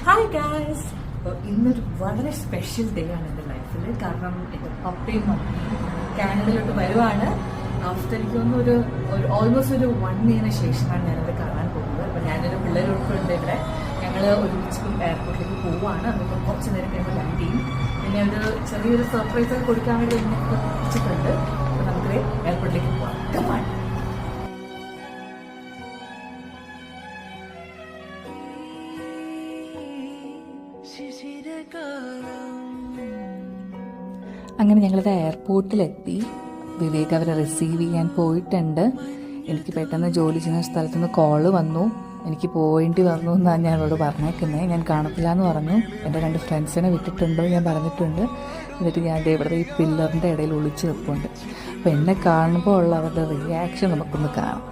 Hi guys. ഇന്നൊരു വളരെ special day ആണ് എൻ്റെ ലൈഫിൽ. കാരണം എൻ്റെ പപ്പയും മമ്മിയും കാനഡയിലോട്ട് വരുവാണ്. ആഫ്റ്റർ എനിക്ക് തോന്നുന്നു ഒരു ഓൾമോസ്റ്റ് ഒരു 1 ഇയറിന് ശേഷമാണ് ഞാനത് കാണാൻ പോകുന്നത്. അപ്പോൾ ഞാനൊരു പിള്ളേരോട്ടുണ്ട് ഇവിടെ. ഞങ്ങൾ ഒരുമിച്ച് എയർപോർട്ടിലേക്ക് പോവുകയാണ്. അതിപ്പോൾ കുറച്ച് നേരം കഴിയുമ്പോൾ ലാൻഡ് ചെയ്യും. പിന്നെ ഒരു ചെറിയൊരു സർപ്രൈസ് ഒക്കെ കൊടുക്കാൻ വേണ്ടി എന്നെ വെച്ചിട്ടുണ്ട്. അപ്പോൾ നമുക്ക് എയർപോർട്ടിലേക്ക് പോവാം. കമാൺ. അങ്ങനെ ഞങ്ങളുടെ എയർപോർട്ടിലെത്തി. വിവേക് അവരെ റിസീവ് ചെയ്യാൻ പോയിട്ടുണ്ട്. എനിക്ക് പെട്ടെന്ന് ജോലി ചെയ്യുന്ന സ്ഥലത്ത് നിന്ന് കോള് വന്നു. എനിക്ക് പോവേണ്ടി വന്നു എന്നാണ് ഞാൻ അവരോട് പറഞ്ഞേക്കുന്നത്. ഞാൻ കാണത്തില്ല എന്ന് പറഞ്ഞു. എൻ്റെ 2 ഫ്രണ്ട്സിനെ വിട്ടിട്ടുണ്ടോ ഞാൻ പറഞ്ഞിട്ടുണ്ട്. എന്നിട്ട് ഞാൻ ഇവിടെ ഈ പില്ലറിൻ്റെ ഇടയിൽ ഒളിച്ച് വെപ്പുണ്ട്. അപ്പോൾ എന്നെ കാണുമ്പോൾ ഉള്ള അവരുടെ റിയാക്ഷൻ നമുക്കൊന്ന് കാണാം.